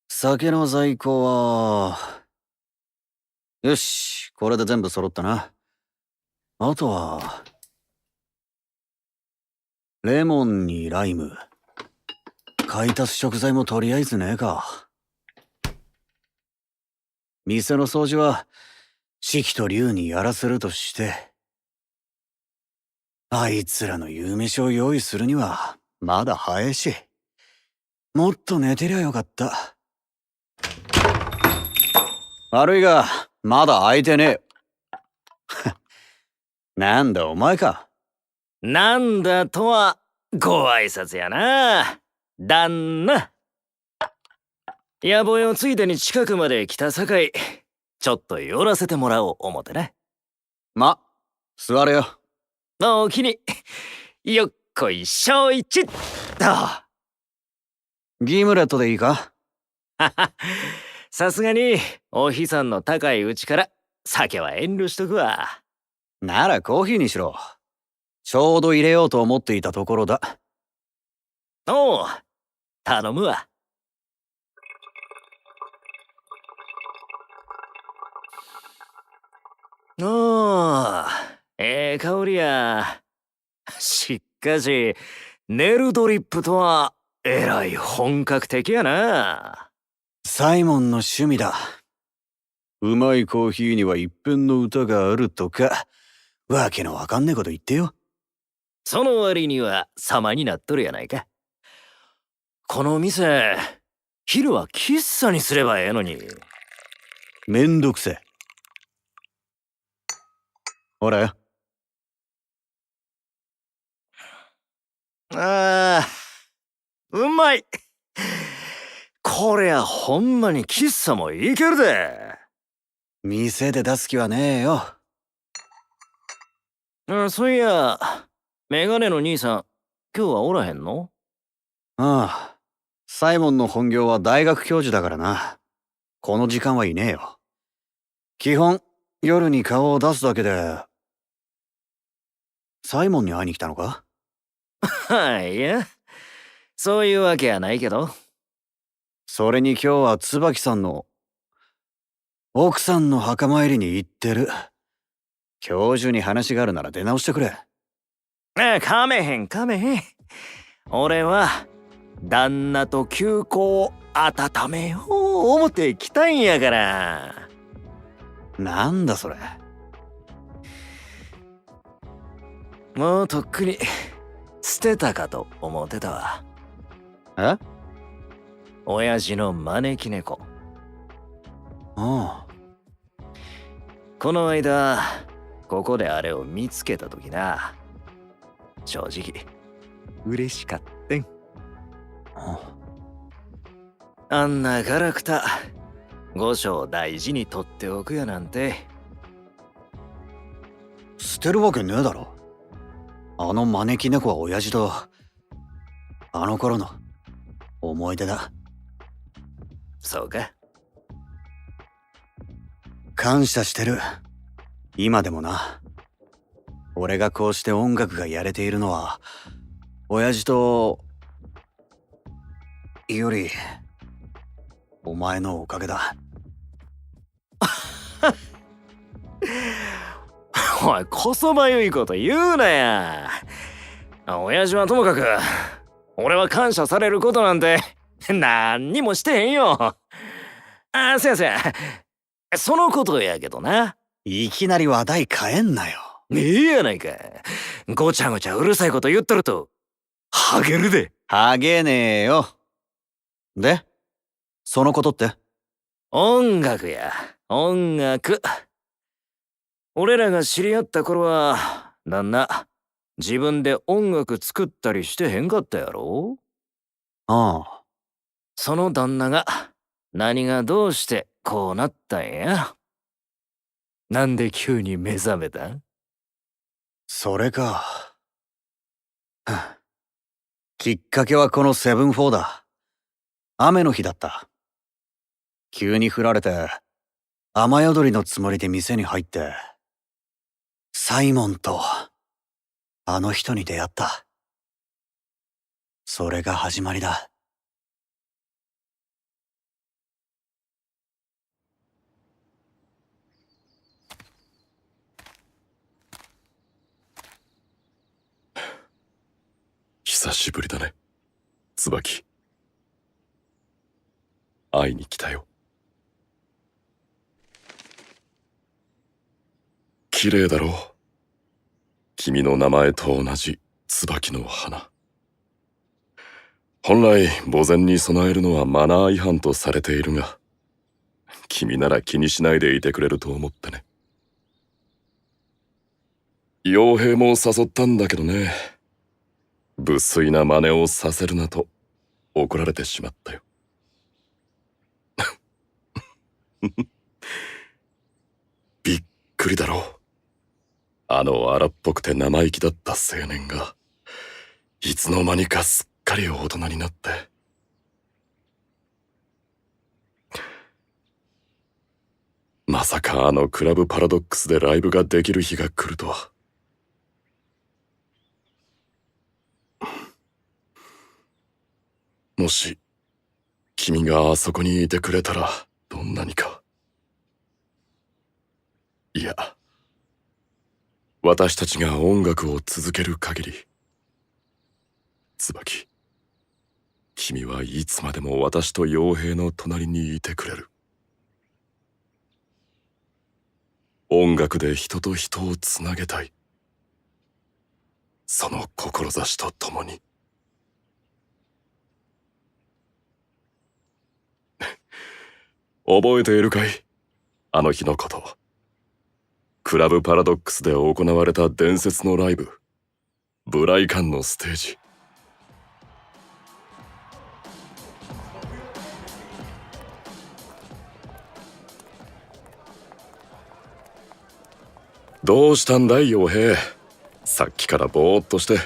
酒の在庫は、よし、これで全部揃ったな。あとは、レモンにライム。買い足す食材もとりあえずねえか。店の掃除は、四季と竜にやらせるとして、あいつらの夕飯を用意するには、まだ早いし。もっと寝てりゃよかった。悪いが、まだ空いてねえ。なんだお前か。なんだとはご挨拶やな、旦那。野暮用ついでに近くまで来たさかい、ちょっと寄らせてもらおう思てな。座れよ。おおきに。よっこいしょいちっと。ギムレットでいいか？さすがにお日さんの高いうちから酒は遠慮しとくわ。ならコーヒーにしろ。ちょうど入れようと思っていたところだ。おう、頼むわ。おー、香りや。しかし、ネルドリップとはえらい本格的やな。サイモンの趣味だ。うまいコーヒーには一編の歌があるとか、わけのわかんねえこと言ってよ。その割には様になっとるやないか。この店、昼は喫茶にすればええのに。めんどくせえ。ほらよ。あー、うまい。こりゃほんまに喫茶もいけるで。店で出す気はねえよ。そういや、メガネの兄さん、今日はおらへんの？ああ。サイモンの本業は大学教授だからな。この時間はいねえよ。基本、夜に顔を出すだけで。サイモンに会いに来たのか？いや、そういうわけやないけど。それに今日は椿さんの奥さんの墓参りに行ってる。教授に話があるなら出直してくれ。かめへんかめへん。俺は旦那と旧交を温めよう思って来たんやから。なんだそれ。もうとっくに捨てたかと思ってたわ。え？親父の招き猫。ああ。この間ここであれを見つけた時な、正直嬉しかってん。あんなガラクタ御所大事に取っておくやなんて。捨てるわけねえだろ。あの招き猫は親父とあの頃の思い出だ。そうか。感謝してる。今でもな。俺がこうして音楽がやれているのは親父とよりお前のおかげだ。おい、こそばゆいこと言うなや。親父はともかく、俺は感謝されることなんて何にもしてへんよ。せやせや、そのことやけどな。いきなり話題変えんなよ。ええやないか。ごちゃごちゃうるさいこと言っとるとハゲるで。ハゲねえよ。で、そのことって？音楽や、音楽。俺らが知り合った頃は旦那自分で音楽作ったりしてへんかったやろ？ああ。その旦那が何がどうしてこうなったんや。なんで急に目覚めた？それか。きっかけはこのセブンフォーだ。雨の日だった。急に降られて、雨宿りのつもりで店に入って、サイモンと、あの人に出会った。それが始まりだ。久しぶりだね、椿。会いに来たよ。綺麗だろう。君の名前と同じ椿の花。本来墓前に供えるのはマナー違反とされているが、君なら気にしないでいてくれると思ってね。傭兵も誘ったんだけどね、無粋な真似をさせるなと怒られてしまったよ。びっくりだろう。あの荒っぽくて生意気だった青年がいつの間にかすっかり大人になって。まさかあのクラブパラドックスでライブができる日が来るとは。もし君があそこにいてくれたらどんなにか。いや、私たちが音楽を続ける限り、椿、君はいつまでも私と傭兵の隣にいてくれる。音楽で人と人をつなげたい。その志とともに。覚えているかい？あの日のこと。クラブパラドックスで行われた伝説のライブ、ブライカンのステージ。どうしたんだい傭兵、さっきからぼーっとして。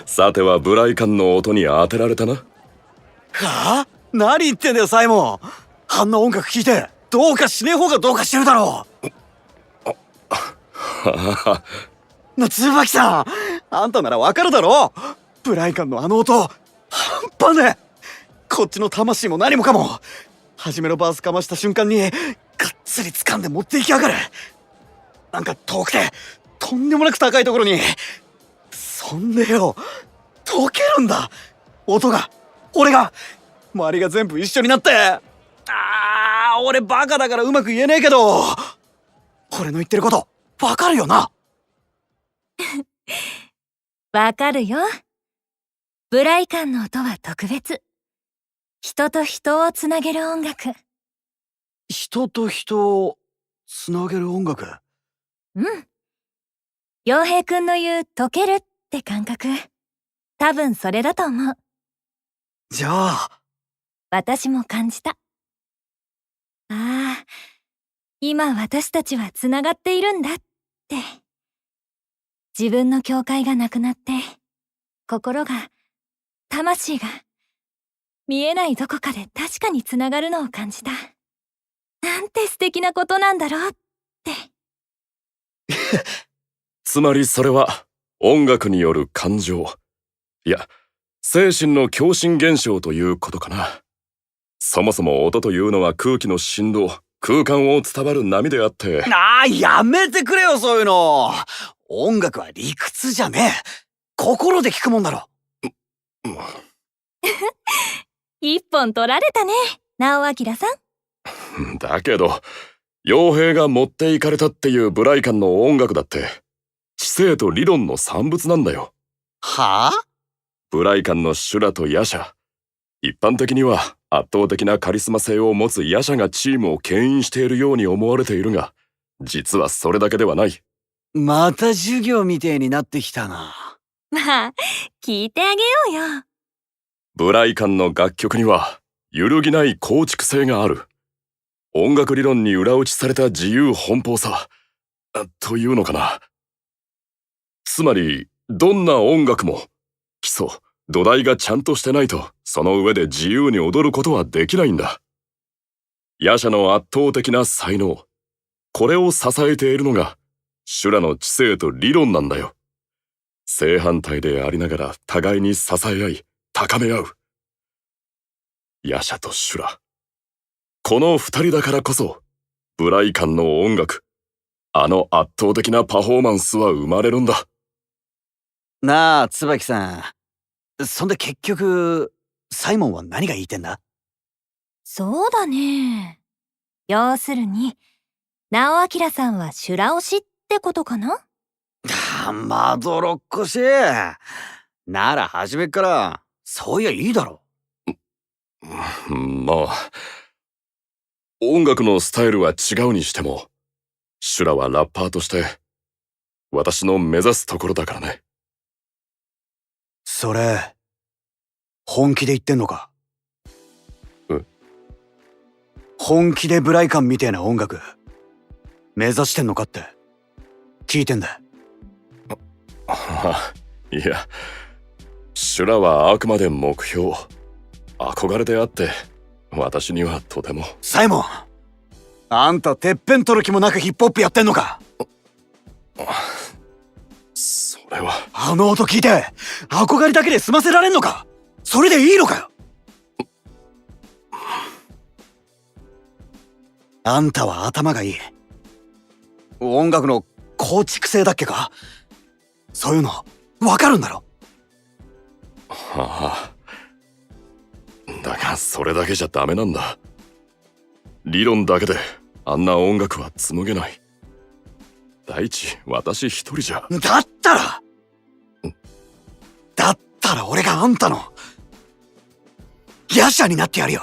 さてはブライカンの音に当てられたな。はあ？何言ってんだよサイモン。あんな音楽聴いてどうかしねえ方がどうかしてるだろう。椿さん、あんたならわかるだろ。ブライカンのあの音半端ねえ。こっちの魂も何もかも初めのバースかました瞬間にがっつり掴んで持っていきやがる。なんか遠くてとんでもなく高いところに、そんでよ溶けるんだ音が。俺が周りが全部一緒になって。俺バカだからうまく言えねえけど、俺の言ってることわかるよな。わかるよ。ブライカンの音は特別。人と人をつなげる音楽。人と人をつなげる音楽。うん。傭兵くんの言う溶けるって感覚。多分それだと思う。じゃあ。私も感じた。ああ、今私たちはつながっているんだって。自分の境界がなくなって、心が、魂が、見えないどこかで確かにつながるのを感じた。なんて素敵なことなんだろうって。つまりそれは音楽による感情、いや精神の共振現象ということかな。そもそも音というのは空気の振動、空間を伝わる波であって。やめてくれよそういうの。音楽は理屈じゃねえ、心で聞くもんだろ。一本取られたね、直明さん。だけど傭兵が持っていかれたっていうブライカンの音楽だって知性と理論の産物なんだよ。はあ？ブライカンの修羅と夜叉、一般的には圧倒的なカリスマ性を持つ夜叉がチームを牽引しているように思われているが、実はそれだけではない。また授業みてえになってきたな。まあ、聞いてあげようよ。ブライカンの楽曲には揺るぎない構築性がある。音楽理論に裏打ちされた自由奔放さというのかな。つまりどんな音楽も基礎土台がちゃんとしてないと、その上で自由に踊ることはできないんだ。夜叉の圧倒的な才能、これを支えているのが修羅の知性と理論なんだよ。正反対でありながら互いに支え合い高め合う。夜叉と修羅、この二人だからこそブライカンの音楽、あの圧倒的なパフォーマンスは生まれるんだ。なあ、椿さん。そんで結局、サイモンは何が言いてんだ？そうだね。要するに、直明さんは修羅推しってことかな？まどろっこしい。なら初めっから、そういやいいだろ。まあ、音楽のスタイルは違うにしても、シュラはラッパーとして、私の目指すところだからね。それ、本気で言ってんのか？本気でブライカンみてえな音楽、目指してんのかって聞いてんだ。いや、シュラはあくまで目標、憧れであって、私にはとても。サイモン、あんたてっぺん取る気もなくヒップホップやってんのか？それは。あの音聞いて憧れだけで済ませられんのか？それでいいのかよ？あんたは頭がいい。音楽の構築性だっけか？そういうの分かるんだろ？はあ。だがそれだけじゃダメなんだ。理論だけであんな音楽は紡げない。第一、私一人じゃ。だったら俺があんたの夜叉になってやるよ。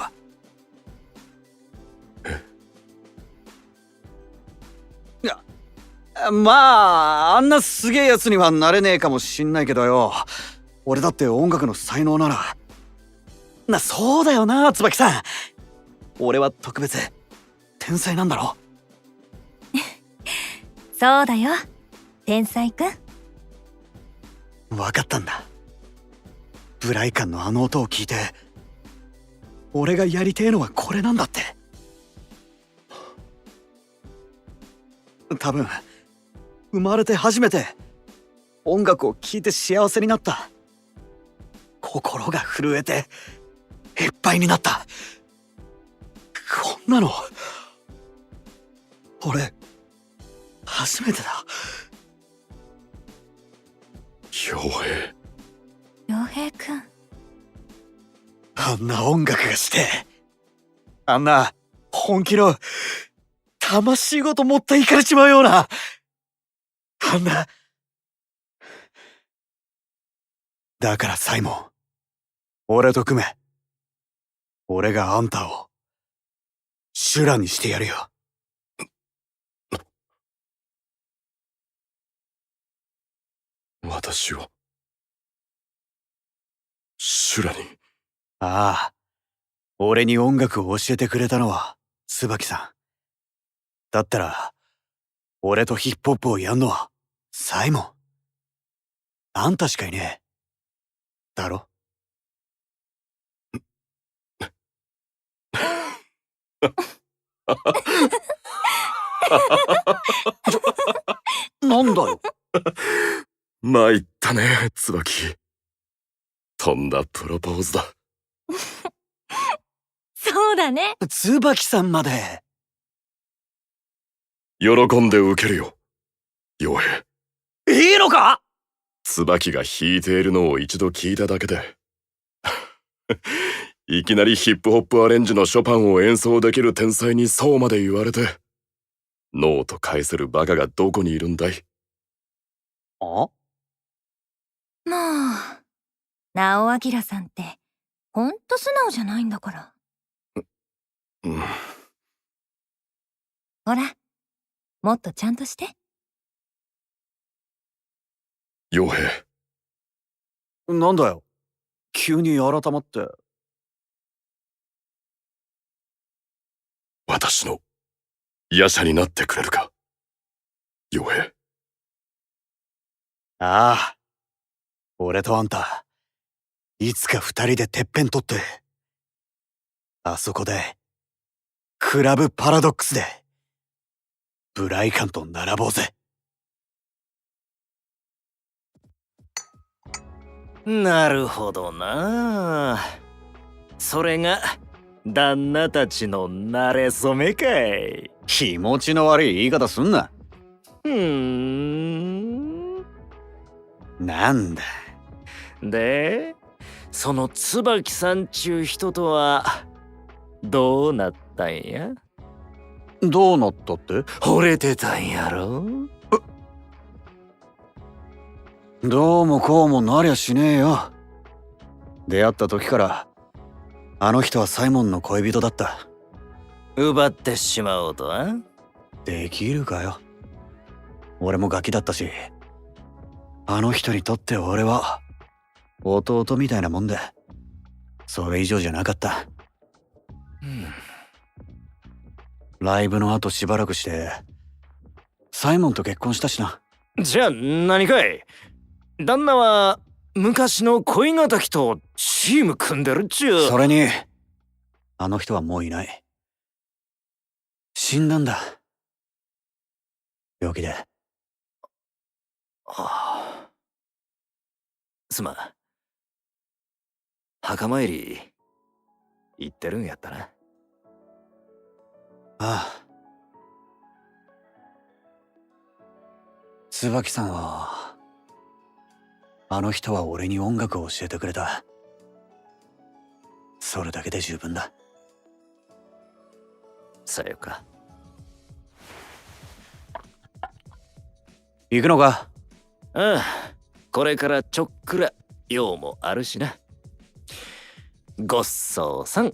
まああんなすげえやつにはなれねえかもしんないけどよ、俺だって音楽の才能ならそうだよな、椿さん。俺は特別天才なんだろ？そうだよ、天才くん。分かったんだ。ブライカンのあの音を聞いて、俺がやりてえのはこれなんだって。多分生まれて初めて音楽を聴いて幸せになった。心が震えていっぱいになった。こんなの俺初めてだ。傭兵。傭兵くん。あんな音楽がして、あんな本気の魂ごと持っていかれちまうような、あんな。だからサイモン、俺と組め。俺があんたを修羅にしてやるよ。私を修羅に。ああ、俺に音楽を教えてくれたのは椿さん。だったら俺とヒップホップをやんのはサイモン。あんたしかいねえだろ？なんだよ。参ったね、椿。とんだプロポーズだ。そうだね。椿さんまで。喜んで受けるよ、傭兵。いいのか？椿が弾いているのを一度聞いただけでいきなりヒップホップアレンジのショパンを演奏できる天才にそうまで言われて、ノーと返せるバカがどこにいるんだい？あ？もう、直明さんってほんと素直じゃないんだから。うん。ほら、もっとちゃんとして。傭兵。なんだよ、急に改まって。私の夜叉になってくれるか、傭兵。ああ、俺とあんたいつか二人でてっぺん取って、あそこでクラブパラドックスでブライカンと並ぼうぜ。なるほどな。それが旦那たちの馴れ初めかい。気持ちの悪い言い方すんな。なんだ。で、その椿さんちゅう人とはどうなったんや？どうなったって？惚れてたんやろ？どうもこうもなりゃしねえよ。出会った時からあの人はサイモンの恋人だった。奪ってしまおうとは？できるかよ。俺もガキだったし、あの人にとって俺は弟みたいなもんで、それ以上じゃなかった。ライブの後しばらくしてサイモンと結婚したしな。じゃあ何かい？旦那は昔の恋敵とチーム組んでるっちゅう。それにあの人はもういない。死んだんだ、病気で。すまん。墓参り行ってるんやったな。ああ。椿さんは、あの人は俺に音楽を教えてくれた。それだけで十分だ。さよか。行くのか？ああ、これからちょっくら用もあるしな。ごっそうさん。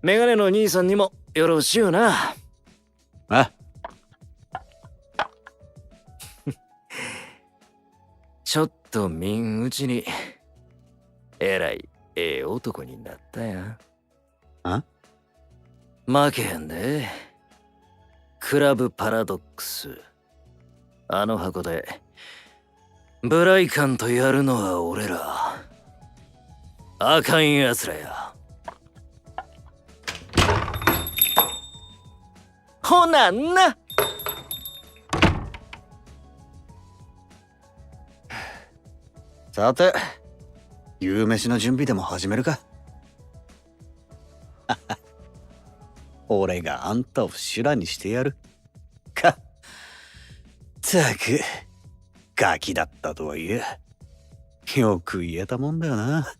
メガネの兄さんにもよろしゅうな。あ、ちょっと見んうちにえらいええ男になったや。あ？負けへんで。クラブパラドックス。あの箱でブライカンとやるのは俺ら。あかんやつらや。ほなんな。さて、夕飯の準備でも始めるか。俺があんたを修羅にしてやる。か。ったく、ガキだったとはいえ、よく言えたもんだよな。